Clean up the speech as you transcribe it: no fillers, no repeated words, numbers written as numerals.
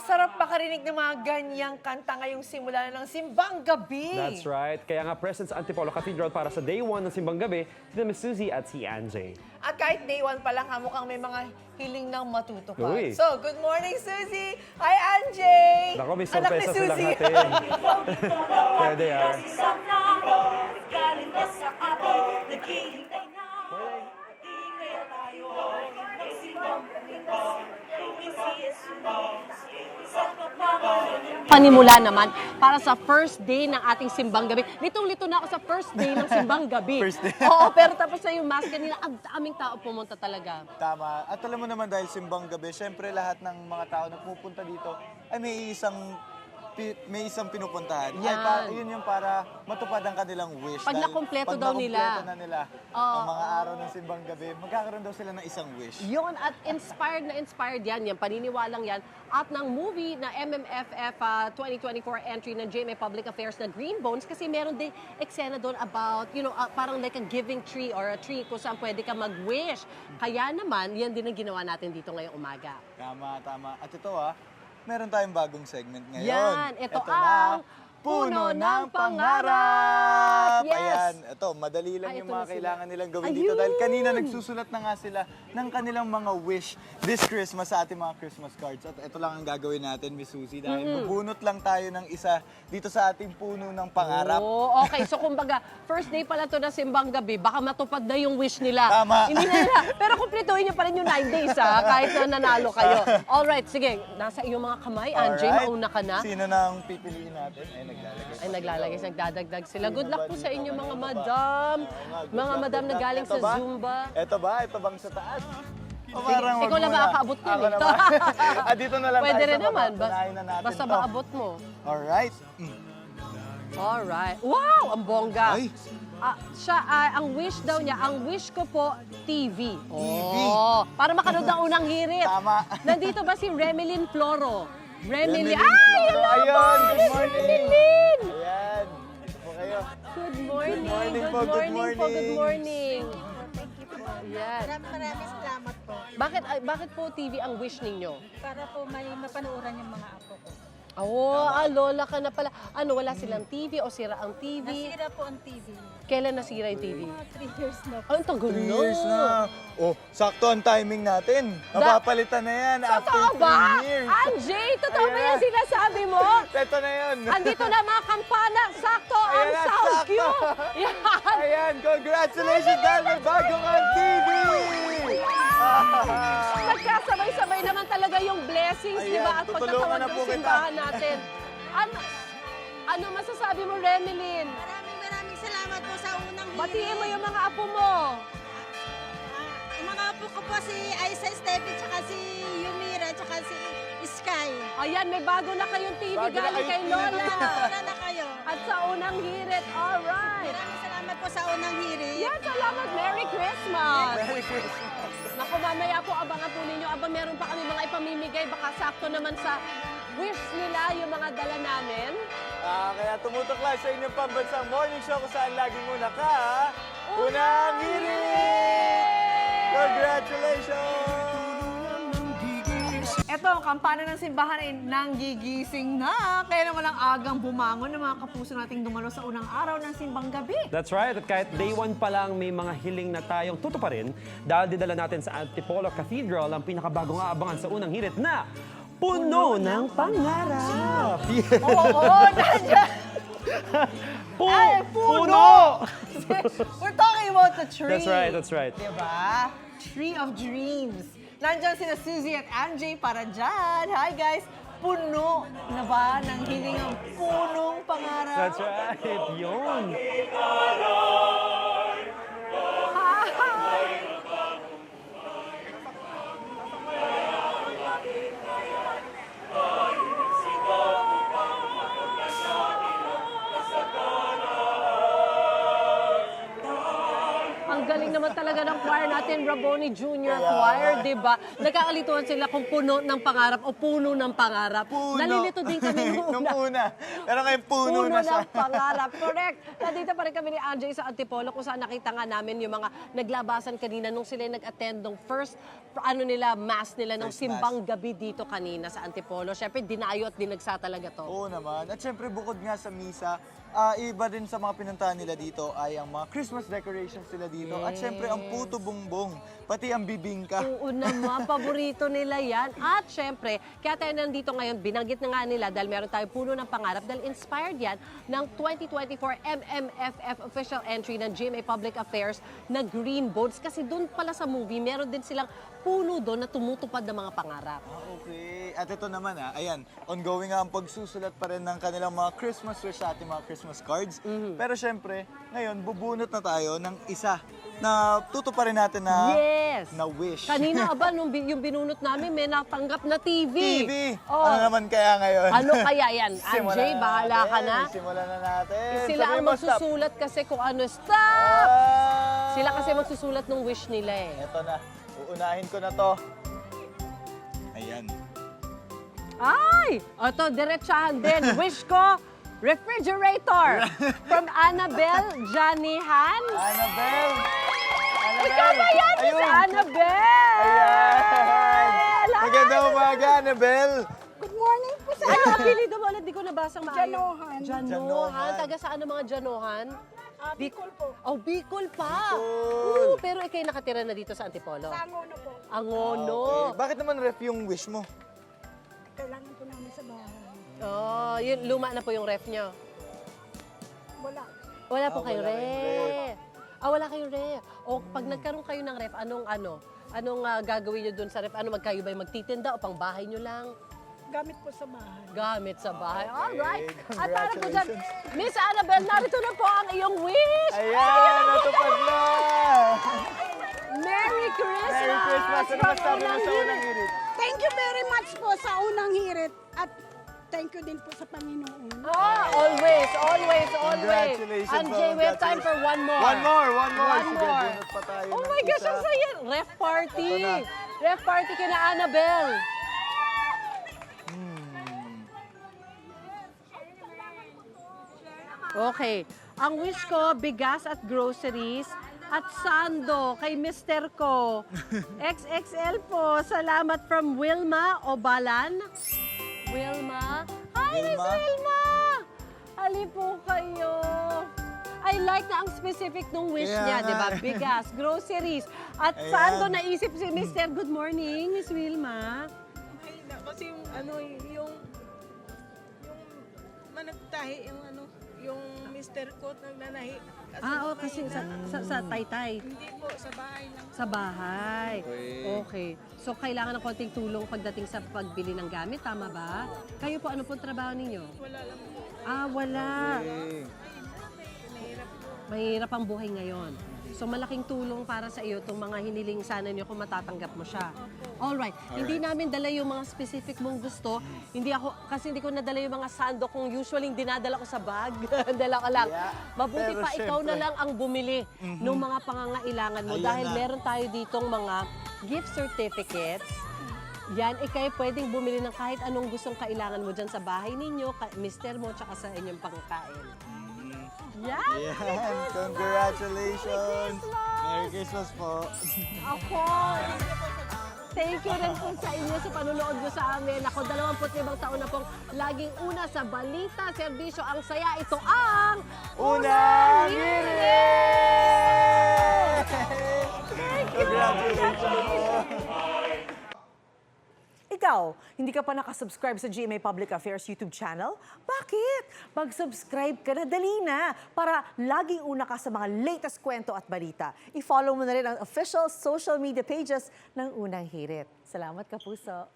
sarap makarinig ng mga ganyang kanta ngayong simula na ng Simbang Gabi. That's right. Kaya nga present sa Antipolo Cathedral para sa Day 1 ng Simbang Gabi, sina Miss Susie at si Anjay. At kahit day 1 pa lang, mukhang may mga hiling ng matutupad. Uy. So, good morning, Susie! Hi, Anjay! Naku, may Anak ni sorpresa silang Susie. hatid. There they are. Panimula naman para sa first day ng ating Simbang Gabi. Litong-lito na ako sa first day ng Simbang Gabi. First day. Oo, pero tapos na yung mass kanina, ang daming tao pumunta talaga. Tama. At alam mo naman dahil Simbang Gabi, syempre lahat ng mga tao na pupunta dito ay may isang pinupuntahan. Yan. Yun yung para matupad ang kanilang wish. Pag Dahil nakumpleto pag daw nila. nakumpleto na nila ang mga araw ng Simbang Gabi, magkakaroon daw sila ng isang wish. Yun, at inspired na inspired yan, paniniwalang yan. At ng movie na MMFF 2024 entry ng GMA Public Affairs na Green Bones, kasi meron din eksena doon about, parang like a giving tree or a tree kung saan pwede ka mag-wish. Kaya naman, yan din ang ginawa natin dito ngayong umaga. Tama. At ito meron tayong bagong segment ngayon. Yan, ito na, ang Puno ng Pangarap! Yes! Ayan, ito, madali lang Ay, yung ito mga na sila. kailangan nilang gawin dito. Dahil Ayun! kanina nagsusulat na nga sila ng kanilang mga wish this Christmas sa ating mga Christmas cards. At ito lang ang gagawin natin, Miss Susie, dahil bubunot lang tayo ng isa dito sa ating Puno ng Pangarap. Oh, okay. So kumbaga, first day pala to na Simbang Gabi, baka matupad na yung wish nila. Tama. Hindi na nila. Pero kumpletuhin nyo pa rin yung 9 days, kahit na nanalo kayo. Alright, sige. Nasa iyong mga kamay, Anjay, Alright. mauna ka na. Sino na ang pipiliin natin? Ay, naglalagay. Nagdadagdag sila. Good luck po sa inyo, mga madam. Mga madam na galing sa Zumba. Ito bang sa taas? O, Sige, parang ikaw wag lang muna. makakaabot yan Ako eh. naman. Dito na lang Pwede tayo rin sa baba. naman. Punahin na natin Basta to. maabot mo. Alright. Alright. Wow! Ang bongga. Ay. Ang wish daw niya, ang wish ko po, TV. TV. Oh, para makanood ng unang hirit. Tama. Nandito ba si Remelin Floro? Remilyn Ay, Floro. hello po! Ayun, good Miss morning. Remelin! Ayan. Ito po kayo. Good morning. Good morning po, Good good morning po. Good morning. morning. Thank you po. Yan. Maraming salamat po. Bakit po TV ang wish ninyo? Para po may mapanooran yung mga apo ko. Lola ka na pala. Wala silang TV o sira ang TV? Nasira po ang TV. Kailan nasira yung TV? Mga 3 years na po. Ang tagal 3 na. years na. Oh, sakto ang timing natin. Mapapalitan na yan after Totoo 3 ba? years. Anjay, totoo ba Ayan. yan sinasabi mo? Ito na yun. Andito na mga kampana. Sakto ang Ayan na, sound sakto. cue. Yan. Ayan, congratulations dahil may bagong ang TV! Nagkasabay-sabay naman talaga yung blessings, di ba? Ayan, At tutulungan pagkatawag na ng po kita. simbahan natin. Ano masasabi mo, Remelin? Maraming salamat po sa unang Batiin mo yung mga apo mo. Ang mga apo ko po si Aisa Steffi, tsaka si Yumira, tsaka si Sky. Ayan, may bago na kayong TV Bago na galing kay kayong Lola. Wala na kayo. At sa unang hirit, alright. Maraming salamat po sa unang hirit. Yan, salamat. Merry Christmas. Merry Christmas. Naku, mamaya po, abangan po ninyo. Meron pa kami mga ipamimigay. Baka sakto naman sa wish nila yung mga dala namin. Kaya tumutok lang sa inyong pambansang morning show kung saan laging muna ka. Unang hirit! Congratulations! Eto, ang kampana ng simbahan ay nanggigising na. Kaya naman ang agang bumangon ng mga kapuso nating dumalo sa unang araw ng Simbang Gabi. That's right. At kahit Day 1 pa lang, may mga hiling na tayong tutuparin dahil didala natin sa Antipolo Cathedral ang pinakabagong aabangan sa unang hirit na Puno ng Pangarap! Oo, nandiyan. Ay, puno! We're talking about the tree. That's right. Diba? Tree of Dreams. Nandiyan sina Susie at Anjay para dyan. Hi guys! Puno na ba ng hiling ang punong pangarap? That's right. Yun. Ang galing naman talaga ng choir natin, Raboni Junior Choir, di ba? Nagkakalituhan sila kung puno ng pangarap o puno ng pangarap. Puno. Nalilito din kami Nung una. Pero ngayon puno na siya. ng pangarap. Correct. Nandito pa rin kami ni Anjay sa Antipolo kung saan nakita nga namin yung mga naglabasan kanina nung sila nag-attend ng first mass nila ng First simbang gabi dito kanina sa Antipolo. Siyempre, dinayo at dinagsa talaga to. Oo naman. At syempre, bukod nga sa misa, iba din sa mga pinuntahan nila dito ay ang mga Christmas decorations nila dito. At syempre, ang puto bumbong, pati ang bibingka. Oo naman, paborito nila yan. At syempre, kaya tayo nandito ngayon, binanggit na nga nila dahil meron tayo puno ng pangarap dahil inspired yan ng 2024 MMFF official entry ng GMA Public Affairs na Green Bones. Kasi doon pala sa movie, meron din silang puno doon na tumutupad ng mga pangarap. Okay. At ito naman ayan, ongoing nga ang pagsusulat pa rin ng kanilang mga Christmas wish sa ating mga Christmas cards. Pero syempre, ngayon, bubunot na tayo ng isa na tutuparin natin na, Yes! na wish. Kanina aba, yung binunot namin, may natanggap na TV. TV! Oh. Ano naman kaya ngayon? Ano kaya yan? Anjay, bahala ka na. Simulan na natin. Sila ang Sabihin mo, stop. magsusulat kasi kung ano, stop! Ah! Sila kasi magsusulat ng wish nila eh. Ito na. Uunahin ko na to. Ayan. Ay! Ito, diretsahan din. Wish ko, refrigerator. From Annabelle Janihan. Annabelle! Ikaw ba yan? Ayun! Si Annabelle! Ayan! Magandang umaga, Annabelle! Good morning po sa Ano ang apelido mo ulit? Di ko nabasang maayos. Janohan. Janohan. Taga saan ang mga Janohan? Bicol po. Oh, Bicol pa. Bicol. Pero ikay nakatira na dito sa Antipolo. Angono po. Angono. Okay. Bakit naman ref yung wish mo? Kailangan po namin sa bahay. Oh, yun, luma na po yung ref nyo. Wala. Wala po Ah, kayong wala kayong ref. Wala kayong ref. O pag nagkaroon kayo ng ref, anong gagawin nyo dun sa ref? Kayo ba magtitinda o pang bahay nyo lang? Gamit po sa bahay. Gamit sa bahay. Okay, Alright. At para po dyan, congratulations. Miss Annabelle, narito na po ang iyong wish. Ayan! Natupad na! Merry Christmas! Merry Christmas! Ano from masabi mo Unang sa Hirit. unang hirit? Thank you very much po sa unang hirit at thank you din po sa Panginoon. Always, always, always. Congratulations, Anjay, we have time for one more. One more! One Sige, more. bunot pa tayo Oh ng my gosh, isa. ang saya. Ref party. Ito na. Ref party kina Annabelle. Okay. Ang wish ko, bigas at groceries at sando kay Mr. Ko. XXL po. Salamat from Wilma Obalan. Wilma. Hi, Miss Wilma. Wilma! Hali po kayo. I like na ang specific nung wish Kaya niya, nga. di ba? Bigas, groceries. At Ayan. sando naisip si Mr. Good morning, Miss Wilma. Kasi yung managtahi, yung Mr. Coat nagnanahi. Kasi sa Taytay. Hindi po, sa bahay lang. Sa bahay. Okay. Okay. So, kailangan ng konting tulong pagdating sa pagbili ng gamit, tama ba? Kayo po, ano po trabaho ninyo? Wala lang po. Wala. Okay. Mahirap ang buhay ngayon. So, malaking tulong para sa iyo itong mga hiniling sana niyo kung matatanggap mo siya. Alright. Hindi namin dala yung mga specific mong gusto. Kasi hindi ko nadala yung mga sando kung usually dinadala ko sa bag. Dala ko lang. Yeah. Mabuti Pero pa ikaw na syempre. lang ang bumili ng mga pangangailangan mo Ayan dahil na. meron tayo ditong mga gift certificates. Yan, ikay pwedeng bumili ng kahit anong gustong kailangan mo dyan sa bahay ninyo, mister mo, tsaka sa inyong pangkain. Yan! Ayan, congratulations! Merry Christmas po! Ako! Thank you rin po sa inyo sa panunood nyo sa amin. Ako, 25 taon na pong laging una sa balita, serbisyo, ang saya. Ito ang... Unang hirit! Congratulations po! Ikaw, hindi ka pa nakasubscribe sa GMA Public Affairs YouTube channel? Bakit? Mag-subscribe ka na, dali na, para laging una ka sa mga latest kwento at balita. I-follow mo na rin ang official social media pages ng Unang Hirit. Salamat, Kapuso.